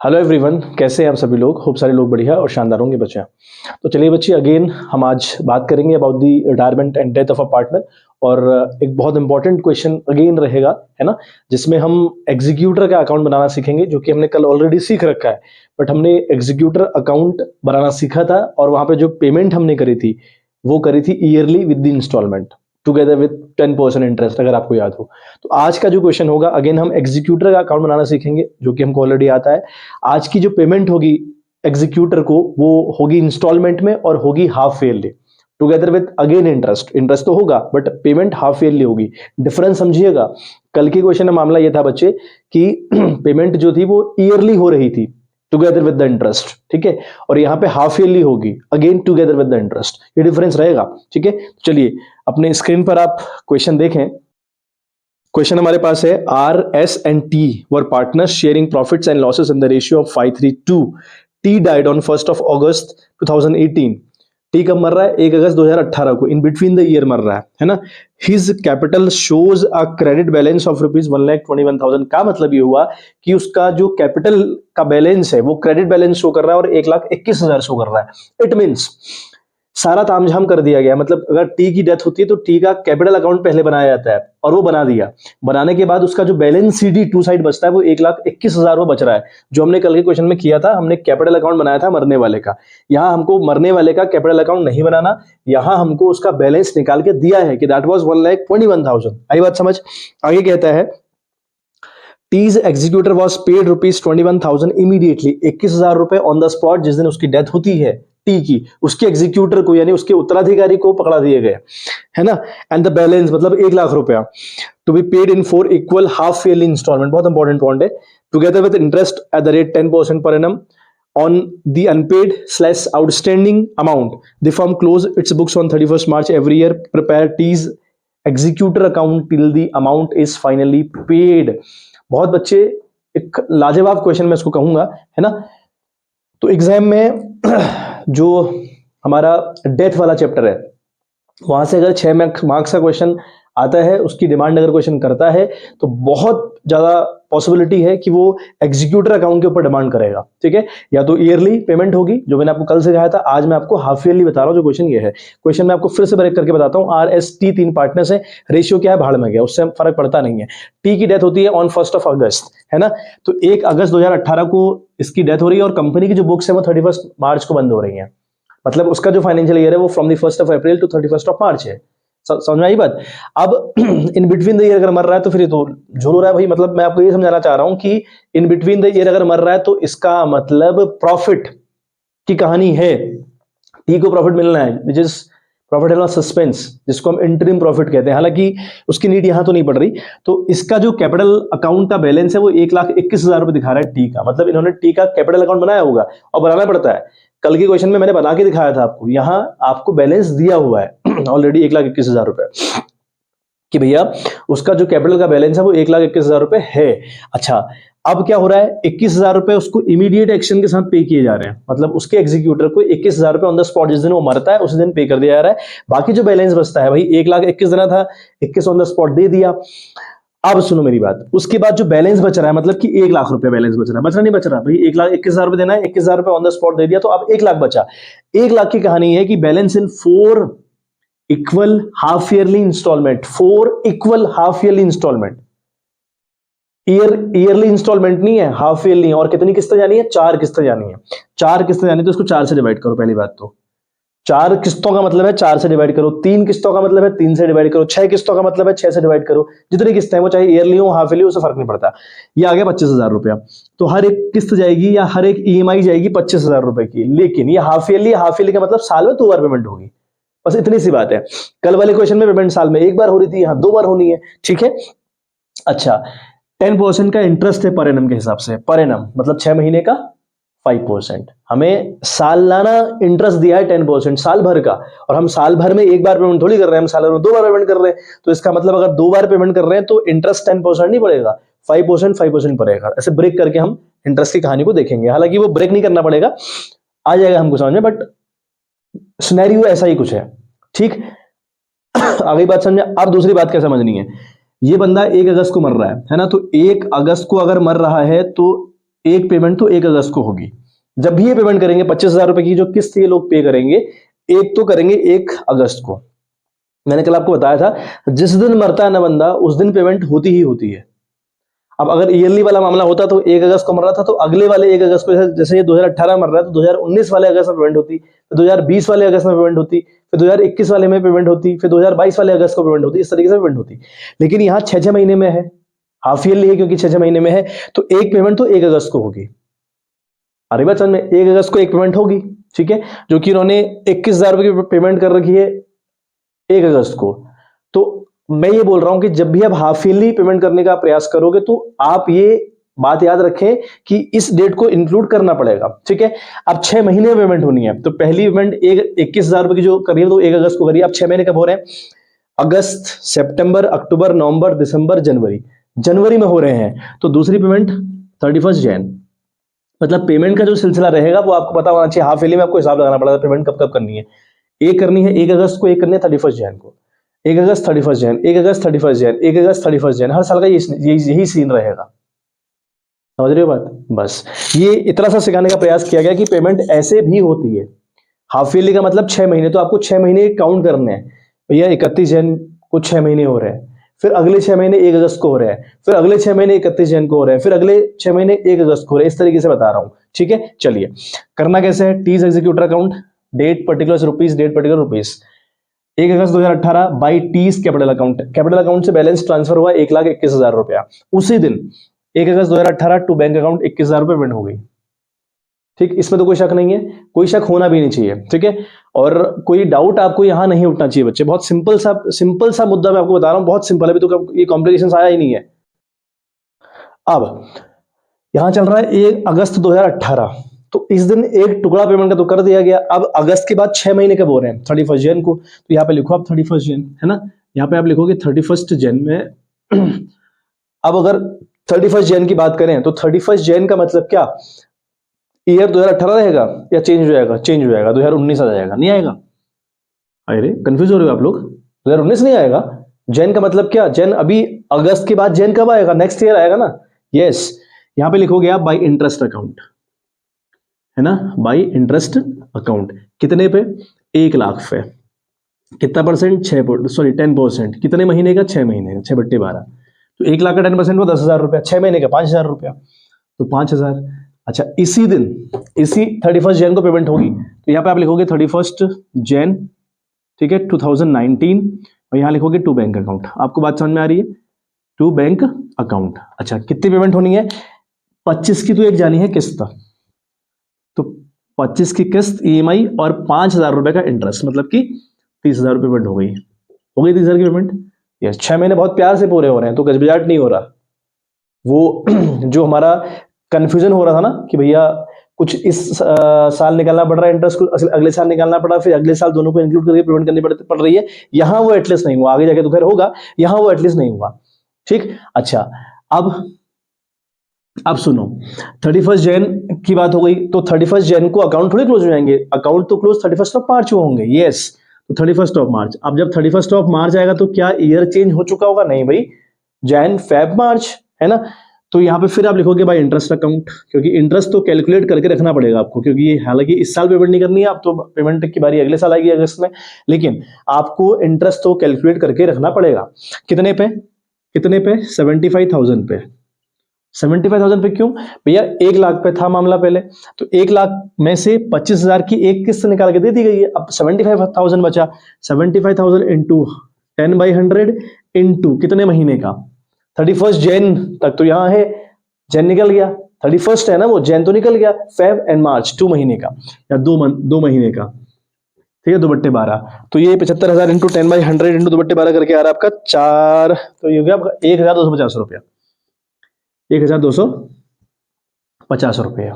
Hello everyone, कैसे हैं आप सभी लोग। खूब सारे लोग बढ़िया और शानदार होंगे बच्चे। तो चलिए बच्चे, अगेन हम आज बात करेंगे about the retirement and death of a partner. और एक बहुत इंपॉर्टेंट क्वेश्चन अगेन रहेगा, है ना, जिसमें हम एग्जीक्यूटर का अकाउंट बनाना सीखेंगे, जो कि हमने कल ऑलरेडी सीख रखा है। बट हमने एग्जीक्यूटर अकाउंट बनाना सीखा था और वहां पे जो पेमेंट हमने करी थी वो करी थी yearly with the installment together with 10% interest, अगर आपको याद हो। तो आज का जो क्वेश्चन होगा, अगेन हम एग्जीक्यूटर का अकाउंट बनाना सीखेंगे, जो कि हमको ऑलरेडी आता है। आज की जो पेमेंट होगी एग्जीक्यूटर को, वो होगी इंस्टॉलमेंट में और होगी half yearly together with again interest. Interest तो होगा बट पेमेंट हाफ ईयरली होगी। डिफरेंस समझिएगा। कल के क्वेश्चन में मामला यह था बच्चे कि पेमेंट जो थी वो ईयरली हो रही थी टुगेदर विद द इंटरेस्ट, ठीक है, और यहां पे हाफ ईयरली होगी again together with the interest. ये डिफरेंस रहेगा, ठीक है। चलिए अपने स्क्रीन पर आप क्वेश्चन देखें। क्वेश्चन हमारे पास है, R S and T were partners sharing profits and losses in the ratio of 5:3:2। T died on 1 अगस्त 2018। टी कब मर रहा है? 1 अगस्त 2018 को, इन बिटवीन द ईयर मर रहा है ना। His capital shows a credit balance of rupees 1,21,000। का मतलब ये हुआ कि उसका जो कैपिटल का बैलेंस है वो क्रेडिट बैलेंस शो कर रहा है और 1,21,000 शो कर रहा है। इट मीन्स सारा तामझाम कर दिया गया। मतलब अगर टी की डेथ होती है तो टी का कैपिटल अकाउंट पहले बनाया जाता है, और वो बना दिया। बनाने के बाद उसका जो बैलेंस सीडी टू साइड बचता है वो 1,21,000 वो बच रहा है, जो हमने कल के क्वेश्चन में किया था। हमने कैपिटल अकाउंट बनाया था मरने वाले का। यहां हमको मरने वाले का कैपिटल अकाउंट नहीं बनाना, यहां हमको उसका बैलेंस निकाल के दिया है कि दैट वाज 1,21,000। आई बात समझ? आगे कहता है, टीज एग्जीक्यूटर वॉज पेड ₹21,000 इमीडिएटली। 21,000 रुपए ऑन द स्पॉट, जिस दिन उसकी डेथ होती है टी की, उसके एग्जीक्यूटर को यानी उसके उत्तराधिकारी को पकड़ा दिए गए, है ना। एंड द बैलेंस मतलब 1,00,000 रुपया to be paid in 4 equal half yearly installment. बहुत इंपॉर्टेंट पॉइंट है। Together with interest at the rate 10% per annum on the unpaid/outstanding amount, the firm close its books on 31st March every year. Prepare T's executor account till the amount is finally paid. बहुत बच्चे, एक लाजवाब question मैं इसको कहूंगा, है ना। तो एग्जाम में जो हमारा डेथ वाला चैप्टर है, वहां से अगर 6 मार्क्स का क्वेश्चन आता है, उसकी डिमांड अगर क्वेश्चन करता है, तो बहुत ज्यादा पॉसिबिलिटी है कि वो एग्जीक्यूटर अकाउंट के ऊपर डिमांड करेगा, ठीक है। या तो ईयरली पेमेंट होगी, जो मैंने आपको कल से कहा था। आज मैं आपको हाफ ईयरली बता रहा हूं। जो क्वेश्चन ये है, क्वेश्चन मैं आपको फिर से ब्रेक करके बताता हूं। आर एस टी 3 पार्टनर्स है, रेशियो क्या है? भाड़ में गया, उससे फर्क पड़ता नहीं है। टी की डेथ होती है ऑन 1 अगस्त, है ना। तो 1 अगस्त 2018 को इसकी डेथ हो रही है, और कंपनी की जो बुक्स है वो 31 मार्च को बंद हो रही है। मतलब उसका जो फाइनेंशियल ईयर है वो फ्रॉम द 1 अप्रैल टू 31 मार्च है। समझ में आई बात? अब इन बिटवीन द ईयर अगर मर रहा है तो फिर ये तो झूल रहा है भाई। मतलब मैं आपको ये समझाना चाह रहा हूं कि इन बिटवीन द ईयर अगर मर रहा है तो इसका मतलब प्रॉफिट की कहानी है। टी को प्रॉफिट मिलना है, which is profit and suspense, जिसको हम इंटरिम प्रॉफिट कहते हैं। हालांकि उसकी नीड यहां तो नहीं पड़ रही। तो इसका जो कैपिटल अकाउंट का बैलेंस है वो 1,21,000 रुपए दिखा रहा है टी का। मतलब इन्होंने टी का कैपिटल अकाउंट बनाया होगा, और बनाना पड़ता है। कल के क्वेश्चन में मैंने बना के दिखाया था आपको, यहां आपको बैलेंस दिया हुआ है ऑलरेडी 1,21,000 रुपए, कि भैया उसका जो कैपिटल का बैलेंस है वो 1,21,000 रुपए है। अच्छा, अब क्या हो रहा है? 21,000 रुपए उसको इमीडिएट एक्शन के साथ पे किए जा रहे हैं। मतलब उसके एग्जीक्यूटर को 21,000 रुपए ऑन द स्पॉट, जिस दिन वो मरता है उस दिन पे कर दिया जा रहा है। बाकी जो बैलेंस बचता है भाई, 1,21,000 देना था, 21 ऑन द स्पॉट दे दिया। अब सुनो मेरी बात, उसके बाद जो बैलेंस बच रहा है, मतलब कि 1,00,000 रुपए बैलेंस बच रहा है, बच रहा नहीं बच रहा भाई? 1,21,000 रुपए देना है, 21,000 रुपए ऑन द स्पॉट दे दिया, तो अब 1,00,000 बचा। 1,00,000 की कहानी है कि balance in 4 equal half yearly installment. 4 equal half yearly installment, yearly installment नहीं है, हाफ ईयरली। और कितनी किस्तें जानी है? 4 किस्तें जानी है। 4 किस्तें जानी, तो उसको 4 से डिवाइड करो। पहली बात तो 4 किस्तों का मतलब है 4 से डिवाइड करो, 3 किस्तों का मतलब है 3 से डिवाइड करो, 6 किस्तों का मतलब है 6 से डिवाइड करो। जितनी किस्तें हैं वो चाहे ईयरली हो हाफ ईयरली, उससे फर्क नहीं पड़ता। ये आ गया 25,000 रुपया। तो हर एक किस्त जाएगी या हर एक ईएमआई जाएगी 25,000 रुपए की। लेकिन ये हाफ ईयरली का मतलब साल में 2 बार पेमेंट होगी, बस इतनी सी बात है। कल वाले क्वेश्चन में पेमेंट साल में 1 बार हो रही थी, यहां 2 बार होनी है, ठीक है। अच्छा, 10% का इंटरेस्ट है पर एनम के हिसाब से। पर एनम मतलब 6 महीने का 5%। हमें सालाना इंटरेस्ट दिया है 10% साल भर का, और हम साल भर में 1 बार पेमेंट थोड़ी कर रहे हैं, हम साल भर में 2 बार पेमेंट कर रहे हैं। तो इसका मतलब अगर 2 बार पेमेंट कर रहे हैं तो इंटरेस्ट 10% नहीं पड़ेगा, 5% पड़ेगा। ऐसे ब्रेक करके हम इंटरेस्ट की कहानी को देखेंगे। हालांकि वो ब्रेक नहीं करना पड़ेगा, आ जाएगा हमको समझ में, बट सिनेरियो ऐसा ही कुछ है, ठीक। आगे बात समझे। अब दूसरी बात क्या समझनी है, ये बंदा 1 अगस्त को मर रहा है ना। तो 1 अगस्त को अगर मर रहा है तो एक पेमेंट तो 1 अगस्त को होगी। जब भी ये पेमेंट करेंगे 25,000 रुपए की जो किस्त ये लोग पे करेंगे, एक तो करेंगे 1 अगस्त को। मैंने कल आपको बताया था जिस दिन मरता है ना बंदा उस दिन पेमेंट होती ही होती है। अब अगर ईयरली वाला मामला होता तो 1 अगस्त को मर रहा था तो अगले वाले 1 अगस्त को, जैसे ये 2018 मर रहा है तो 2019 वाले अगस्त में पेमेंट होती, फिर 2020 वाले अगस्त में पेमेंट होती, फिर 2021 वाले में पेमेंट होती, फिर 2022 वाले अगस्त को पेमेंट होती, इस तरीके से पेमेंट होती। लेकिन यहाँ 6-6 महीने में है, हाफ ईयरली है क्योंकि 6-6 महीने में है, तो एक पेमेंट तो 1 अगस्त को होगी। अरे बात समझ में, 1 अगस्त को एक पेमेंट होगी, ठीक है, जो कि उन्होंने 21,000 रुपए की पेमेंट कर रखी है 1 अगस्त को। तो मैं ये बोल रहा हूं कि जब भी आप हाफ ईयरली पेमेंट करने का प्रयास करोगे तो आप ये बात याद रखें कि इस डेट को इंक्लूड करना पड़ेगा, ठीक है। अब 6 महीने में पेमेंट होनी है, तो पहली पेमेंट 21,000 रुपए की जो करिए तो 1 अगस्त को करिए। अब 6 महीने कब हो रहे हैं? अगस्त, सितंबर, अक्टूबर, नवंबर, दिसंबर, जनवरी। जनवरी में हो रहे हैं, तो दूसरी पेमेंट 31 जैन। मतलब पेमेंट का जो सिलसिला रहेगा वो आपको पता होना चाहिए। हाफ ईयरली में आपको हिसाब लगाना पड़ेगा पेमेंट कब कब करनी है। एक करनी है 1 अगस्त को, एक करनी है 31 जैन को। 1 अगस्त 31 जैन, 1 अगस्त 31 जैन, 1 अगस्त 31 जैन, हर साल का यही सीन रहेगा। समझ रहे हो बात? बस ये इतना सा सिखाने का प्रयास किया गया कि पेमेंट ऐसे भी होती है। हाफ ईयरली का मतलब 6 महीने, तो आपको 6 महीने काउंट करने हैं। भैया 31 जैन को 6 महीने हो रहे हैं, फिर अगले 6 महीने 1 अगस्त को हो रहे हैं, फिर अगले 6 महीने 31 जैन को हो रहे हैं, फिर अगले 6 महीने 1 अगस्त को हो रहे हैं। इस तरीके से बता रहा हूं, ठीक है। चलिए करना कैसे है? टीज executor account, date particular rupees, date particular rupees. 1 अगस्त 2018 बाई टीज कैपिटल अकाउंट। कैपिटल अकाउंट से बैलेंस ट्रांसफर हुआ 1,21,000 रुपया। उसी दिन 1 अगस्त 2018 टू बैंक अकाउंट 21,000 रुपए पेमेंट हो गई। ठीक, इसमें तो कोई शक नहीं है, कोई शक होना भी नहीं चाहिए, ठीक है। और कोई डाउट आपको यहां नहीं उठना चाहिए बच्चे। बहुत सिंपल सा मुद्दा मैं आपको बता रहा हूं, बहुत सिंपल है, अभी तो ये कॉम्प्लिकेशन आया ही नहीं है। अब यहां चल रहा है 1 अगस्त 2018, तो इस दिन एक टुकड़ा पेमेंट का तो कर दिया गया। अब अगस्त के बाद 6 महीने कब हो रहे हैं? 31 जैन को। तो यहाँ पे लिखो आप 31 जैन, है ना। यहाँ पे आप लिखोगे 31 जैन में अब अगर 31 जैन की बात करें तो 31 जैन का मतलब क्या? ईयर 2018 रहेगा या चेंज हो जाएगा? चेंज हो जाएगा, 2019 आ जाएगा। नहीं आएगा? अरे कंफ्यूज हो रहे हो आप लोग? 2019 नहीं आएगा। जैन का मतलब क्या? जैन अभी अगस्त के बाद जैन कब आएगा? नेक्स्ट ईयर आएगा ना। यस, यहां पे लिखोगे आप बाई इंटरेस्ट अकाउंट, है ना, बाई इंटरेस्ट अकाउंट। कितने पे? 1 लाख पे। कितना परसेंट? 10%। कितने महीने का? 6 महीने का, 6/12। तो 1 लाख का 10% वो 10,000 रुपया, 6 महीने का 5,000 रुपया, तो 5,000। अच्छा, इसी दिन, इसी 31 जैन को पेमेंट होगी, तो यहाँ पे आप लिखोगे 31 जैन, ठीक है, 2019, और यहाँ लिखोगे टू बैंक अकाउंट। आपको बात समझ में आ रही है? To bank account. अच्छा, कितनी पेमेंट होनी है? 25 की तो एक जानी है किस्त, तो 25 की किस्त ईएमआई और 5,000 रुपए का इंटरेस्ट, मतलब कि 30,000 रुपए पेमेंट हो गई। हो गई 30,000 की पेमेंट। यस, 6 महीने बहुत प्यार से पूरे हो रहे हैं, तो गजबजाट नहीं हो रहा। वो जो हमारा कंफ्यूजन हो रहा था ना कि भैया कुछ इस साल निकालना पड़ रहा है इंटरेस्ट, को अगले साल निकालना पड़ा, फिर अगले साल दोनों को इंक्लूड करके पेमेंट करनी पड़ रही है, यहां वो एटलीस्ट नहीं हुआ। आगे जाके तो खैर होगा, यहां वो एटलीस्ट नहीं हुआ। ठीक, अच्छा, अब सुनो, 31 जैन की बात हो गई, तो 31 जैन को अकाउंट थोड़ी क्लोज हो जाएंगे, अकाउंट तो क्लोज 31 ऑफ मार्च को होंगे। यस, तो 31 ऑफ मार्च। अब जब 31 ऑफ मार्च आएगा तो क्या ईयर चेंज हो चुका होगा? नहीं भाई, जैन फेब मार्च, है ना। तो यहां पे फिर आप लिखोगे बाय इंटरेस्ट अकाउंट, क्योंकि इंटरेस्ट तो कैलकुलेट करके रखना पड़ेगा आपको, क्योंकि ये हालांकि इस साल पेमेंट नहीं करनी है, आप तो पेमेंट की बारी अगले साल आएगी अगस्त में, लेकिन आपको इंटरेस्ट तो कैलकुलेट करके रखना पड़ेगा। कितने पे? 75,000 पे। 75,000 पे क्यों भैया? 1 लाख पे था मामला पहले, तो 1 लाख में से 25,000 की एक किस्त निकाल के दे दी गई है। अब 75,000 बचा, 75,000 इंटू 10/100 इंटू कितने महीने का? 31 जैन तक तो यहां है, जैन निकल गया, 31 है ना वो, जैन तो निकल गया, फेब एंड मार्च 2 महीने का, या 2 महीने का, ठीक है, 2/12। तो ये 75,000 इंटू 10/100 इंटू 2/12 करके आ रहा है आपका 4, तो ये हो गया आपका 1,250 रुपया, 1,250 रुपया।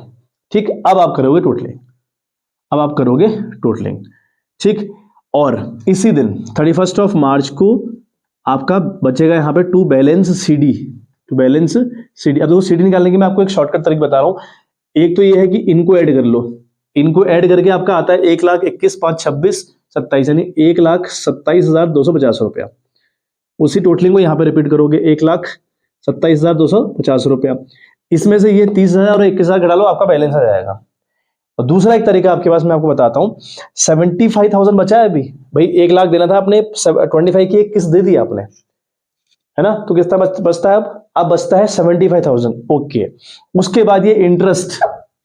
ठीक, अब आप करोगे टोटलिंग, ठीक। और इसी दिन 31 ऑफ मार्च को आपका बचेगा यहाँ पे टू बैलेंस सीडी। अब देखो सीडी निकालने की मैं आपको एक शॉर्टकट तरीका बता रहा हूं। एक तो ये है कि इनको ऐड कर लो, इनको ऐड करके आपका आता है 1,21,526,27, यानी 1,27,250 रुपया। उसी टोटलिंग को यहाँ पे रिपीट करोगे, 1,27,250 रुपया। इसमें से ये 30,000 और 21,000 घटा लो, आपका बैलेंस आ जाएगा। और दूसरा एक तरीका आपके पास मैं आपको बताता हूँ, 75,000 बचा है अभी, भाई 1 लाख देना था आपने, 25 की एक किस्त दे दी आपने, है ना, तो कितना बचता है अब बचता है 75,000। ओके, उसके बाद ये इंटरेस्ट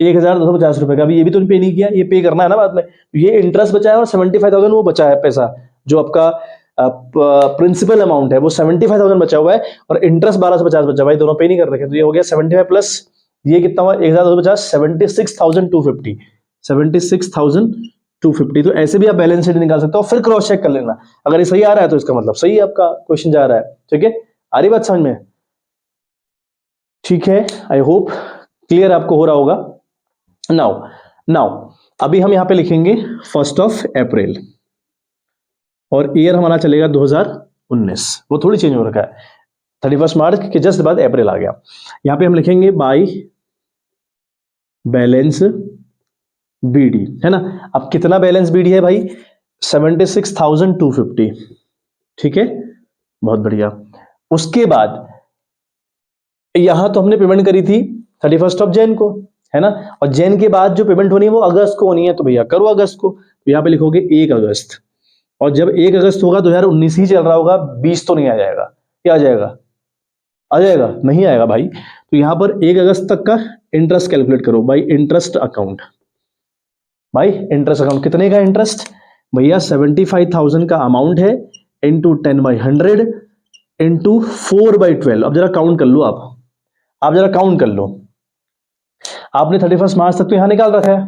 1,250 रुपए का, अभी ये भी तो पे नहीं किया, ये पे करना है ना बाद में, ये इंटरेस्ट बचा है और 75,000 वो बचा है पैसा, जो आपका प्रिंसिपल अमाउंट है वो 75,000 बचा हुआ है, और इंटरेस्ट 1,250 बचा, भाई दोनों पे नहीं कर रखे, तो ये हो गया 75 प्लस ये कितना हुआ 1,250, 76,250, 76,250। तो ऐसे भी आप बैलेंस शीट निकाल सकते हो, फिर क्रॉस चेक कर लेना, अगर ये सही आ रहा है तो इसका मतलब सही है, आपका क्वेश्चन जा रहा है। ठीक है, आ रही बात समझ में? ठीक है, आई होप क्लियर आपको हो रहा होगा। नाउ नाउ अभी हम यहां पे लिखेंगे 1 अप्रैल, और ईयर हमारा चलेगा 2019, वो थोड़ी चेंज हो रखा है, 31 मार्च के जस्ट बाद अप्रैल आ गया। यहां पे हम लिखेंगे बाय बैलेंस बीडी, है ना। अब कितना बैलेंस बीडी है भाई, 76,250। ठीक है, बहुत बढ़िया। उसके बाद यहां तो हमने पेमेंट करी थी 31 जैन को, है ना, और जैन के बाद जो पेमेंट होनी है वो अगस्त को होनी है, तो भैया करो अगस्त को, तो यहां पे लिखोगे 1 अगस्त, और जब 1 अगस्त होगा 2019 ही चल रहा होगा, 20 तो नहीं आ जाएगा, क्या आ जाएगा, आ जाएगा, नहीं आएगा भाई, तो यहां पर 1 अगस्त तक का इंटरेस्ट कैलकुलेट करो भाई, इंटरेस्ट अकाउंट, भाई इंटरेस्ट अकाउंट कितने का इंटरेस्ट, भैया 75,000 का अमाउंट है, इंटू 10/100 इंटू 4/12। अब जरा काउंट कर लो, आप जरा काउंट कर लो, आपने 31 मार्च तक तो यहां निकाल रखा है,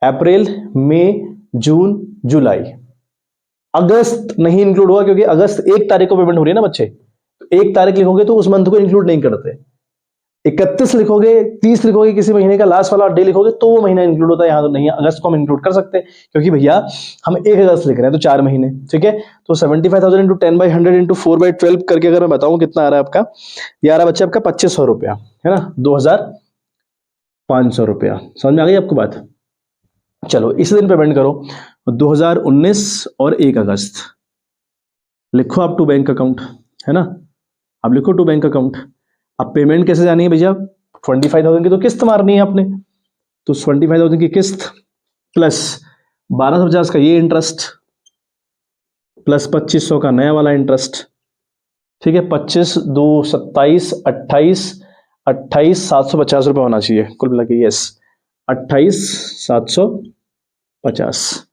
अप्रैल मई जून जुलाई, अगस्त नहीं इंक्लूड हुआ, क्योंकि अगस्त 1 तारीख को पेमेंट हो रही है ना बच्चे, 1 तारीख लिखोगे तो उस मंथ को इंक्लूड नहीं करते, 31 लिखोगे, 30 लिखोगे, किसी महीने का लास्ट वाला डे लिखोगे तो वो महीना इंक्लूड होता है, यहां तो नहीं, अगस्त को हम इंक्लूड कर सकते हैं, क्योंकि भैया हम 1 अगस्त लिख रहे हैं तो 4 महीने। ठीक है, तो 75,000 इंटू 10/100 इंटू 4/12 करके अगर मैं बताऊं कितना आ रहा है आपका, ये आ रहा है बच्चे आपका 2,500 रुपया, है ना, 2,500 रुपया। समझ में आ गई आपको बात? चलो इस दिन पेमेंट करो, 2019 और 1 अगस्त लिखो आप टू बैंक अकाउंट, है ना, आप लिखो टू बैंक अकाउंट। अब पेमेंट कैसे जानी है भैया, 25,000 की तो किस्त मारनी है आपने, तो 25,000 की किस्त प्लस 1,250 का ये इंटरेस्ट प्लस 2,500 का नया वाला इंटरेस्ट। ठीक है, 25 2 27 28 28 750 रुपये होना चाहिए कुल मिला के, यस 28,750।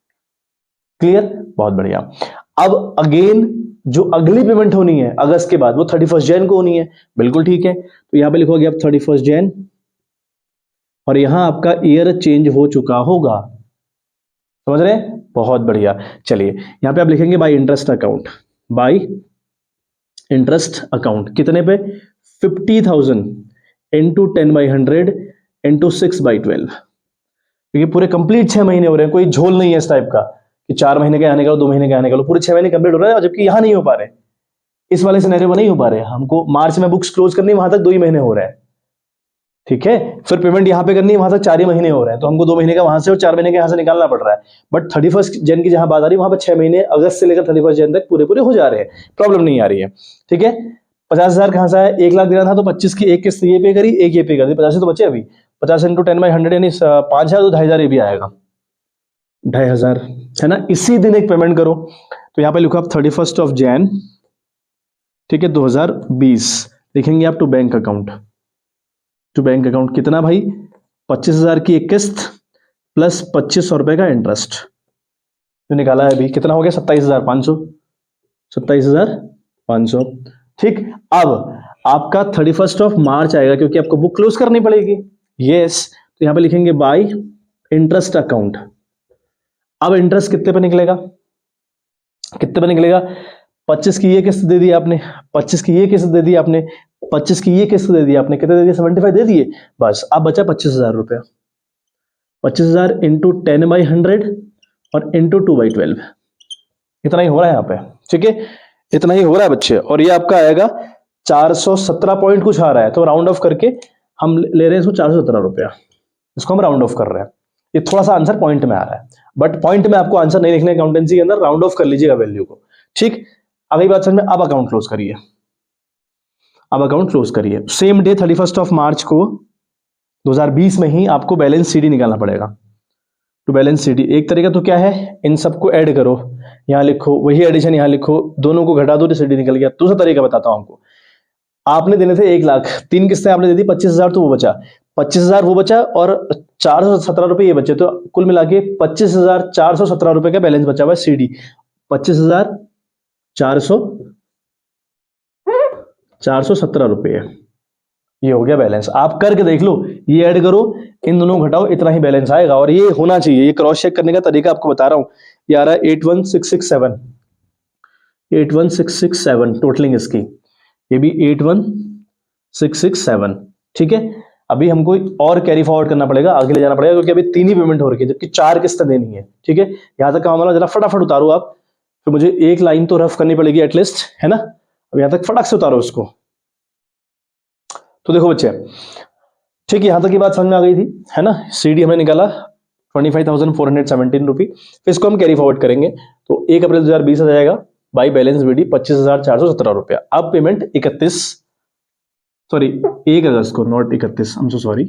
क्लियर, बहुत बढ़िया। अब अगेन जो अगली पेमेंट होनी है अगस्त के बाद वो 31 जैन को होनी है, बिल्कुल ठीक है, तो यहां पे लिखोगे आप 31 जैन, और यहां आपका ईयर चेंज हो चुका होगा, समझ रहे हैं, बहुत बढ़िया। चलिए यहां पे आप लिखेंगे bye interest account, bye interest account कितने पे, 50,000 इंटू 10/100 इंटू 6/12, क्योंकि पूरे कंप्लीट 6 महीने हो रहे हैं, कोई झोल नहीं है इस टाइप का कि 4 महीने का यहाँ निकालो 2 महीने का यहाँ निकालो, पूरे 6 महीने कंप्लीट हो रहे हैं, जबकि यहां नहीं हो पा रहे, इस वाले सिनेरियो में नहीं हो पा रहे, हमको मार्च में बुक्स क्लोज करनी, वहां तक 2 ही महीने हो रहे हैं। ठीक है, फिर पेमेंट यहां पे करनी है, वहां तक 4 ही महीने हो रहे हैं, तो हमको 2 महीने का वहां से और 4 महीने का यहां से निकालना पड़ रहा है। बट 31 जैन की जहां बात आ रही है वहां पर 6 महीने अगस्त से लेकर 31 जैन तक पूरे पूरे हो जा रहे हैं, प्रॉब्लम नहीं आ रही है। ठीक है, 50,000 कहां से आया, 1 लाख देना था तो 25 की एक किस्त ये पे करी, एक ये पे कर दी, 50 तो बचे अभी, 50 इंटू 10/100 यानी 5,000, तो 2,500 ये भी आएगा, 2,500, है ना। इसी दिन एक पेमेंट करो, तो यहां पे लिखो आप 31 जैन, ठीक है, 2020 लिखेंगे आप to bank account, to bank account कितना भाई, 25,000 की एक किस्त प्लस 2,500 रुपए का इंटरेस्ट, जो निकाला है अभी कितना हो गया, 27,500, 27,500। ठीक, अब आपका 31 मार्च आएगा, क्योंकि आपको बुक क्लोज करनी पड़ेगी, यस, तो यहां पे लिखेंगे बाय इंटरेस्ट अकाउंट। अब इंटरेस्ट कितने पे निकलेगा, कितने पे निकलेगा, 25 की ये किस्त दे दी आपने, 25 की ये किस्त दे दी आपने, 25 की ये किस्त दे दी आपने, कितने दे दिए, 75 दे दिए, बस अब बचा 25,000 रुपया, 25,000 इंटू 10/100 और इंटू 2/12, इतना ही हो रहा है यहाँ पे। ठीक है, इतना ही हो रहा है बच्चे, और ये आपका आएगा 417 पॉइंट कुछ आ रहा है, तो राउंड ऑफ करके हम ले रहे हैं इसको 417 रुपया, इसको हम राउंड ऑफ कर रहे हैं, ये थोड़ा सा आंसर पॉइंट में आ रहा है, बट पॉइंट में आपको आंसर नहीं लिखना अकाउंटेंसी के अंदर, राउंड ऑफ कर लीजिएगा वैल्यू को। ठीक, अगली बात समझ में, अब अकाउंट क्लोज करिए, अब अकाउंट क्लोज करिए। सेम डे 31 मार्च को 2020 में ही आपको बैलेंस सीडी निकालना पड़ेगा। तो बैलेंस सीडी एक तरीका तो क्या है, इन सबको ऐड करो, यहाँ लिखो, वही एडिशन यहाँ लिखो, दोनों को घटा दो तो सीडी निकल गया। दूसरा तरीका बताता हूं आपको, आपने देने थे 1 लाख, 3 किस्तें आपने दे दी 25,000, तो वो बचा 25,000 वो बचा और 417 रुपए ये बचे, तो कुल मिला के 25,417 रुपए का बैलेंस बचा हुआ है सीडी। 25,417 रुपए, ये हो गया बैलेंस। आप करके देख लो, ये ऐड करो, इन दोनों को घटाओ, इतना ही बैलेंस आएगा। और ये होना चाहिए, ये क्रॉस चेक करने का तरीका आपको बता रहा हूं। ये आ रहा है 81,667, 81,667 टोटलिंग इसकी, ये भी 81,667। ठीक है, अभी हमको और कैरी फॉरवर्ड करना पड़ेगा, आगे ले जाना पड़ेगा, क्योंकि अभी 3 ही पेमेंट हो रही है, जबकि 4 किस्तें देनी है। ठीक है, यहां तक काम वाला जरा फटाफट उतारो आप, तो मुझे एक लाइन तो रफ करनी पड़ेगी एटलीस्ट, है ना। अब यहां तक फटाक से उतारो इसको। तो देखो बच्चे, ठीक है, यहां तक की बात समझ में आ गई थी, है ना। सीडी हमने निकाला 25,417 रुपी, फिर इसको हम कैरी फॉरवर्ड करेंगे, तो 1 अप्रैल 2020 आ जाएगा बाई बैलेंस बीडी 25,417 रुपया। अब पेमेंट 1 अगस्त को, not 31, I am so sorry,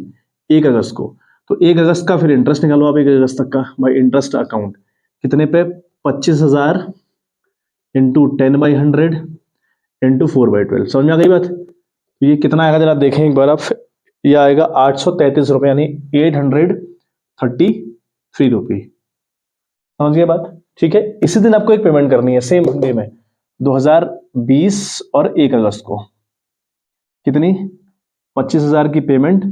1 अगस्त को। तो 1 अगस्त का फिर इंटरेस्ट निकालो आप 1 अगस्त तक का, भाई इंटरेस्ट अकाउंट कितने पे, 25,000 इंटू 10/100 इंटू 4/12। समझ में आ गई बात। ये कितना आएगा जरा देखें एक बार आप, ये आएगा 833 रुपये, यानी 833 रुपी। समझ गए बात। ठीक है, इसी दिन आपको एक पेमेंट करनी है, सेम डे में, 2020 और 1 अगस्त को। कितनी, 25,000 की पेमेंट,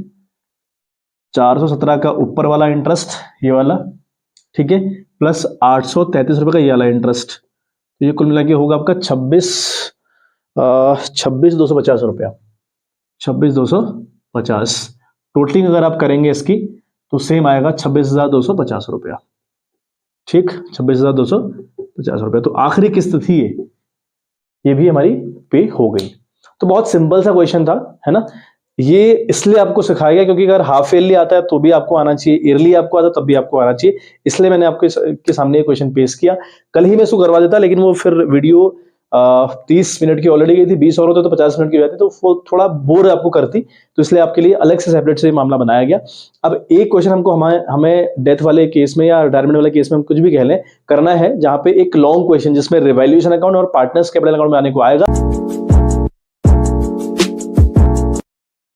417 का ऊपर वाला इंटरेस्ट ये वाला, ठीक है, प्लस 833 रुपये का ये वाला इंटरेस्ट। तो ये कुल मिला के होगा आपका 26,250 रुपया, 26,250। टोटलिंग अगर आप करेंगे इसकी तो सेम आएगा 26,250 रुपया। ठीक, 26,250 रुपया। तो आखिरी किस्त थी ये भी हमारी पे हो गई। तो बहुत सिंपल सा क्वेश्चन था, है ना। ये इसलिए आपको सिखाया गया क्योंकि अगर हाफ ईयरली आता है तो भी आपको आना चाहिए, ईयरली आपको आता है तब भी आपको आना चाहिए, इसलिए मैंने आपके सामने ये क्वेश्चन पेश किया। कल ही मैं इसको करवा देता, लेकिन वो फिर वीडियो 30 मिनट की ऑलरेडी गई थी, 20 और होते तो 50 मिनट की जाती, तो वो थोड़ा बोर आपको करती, तो इसलिए आपके लिए अलग से सेपरेट से मामला बनाया गया। अब एक क्वेश्चन हमको हमें डेथ वाले केस में या रिटायरमेंट वाले केस में हम कुछ भी कह लें करना है, जहां पे एक लॉन्ग क्वेश्चन जिसमें रिवैल्यूएशन अकाउंट और पार्टनर्स कैपिटल अकाउंट में आने को आएगा।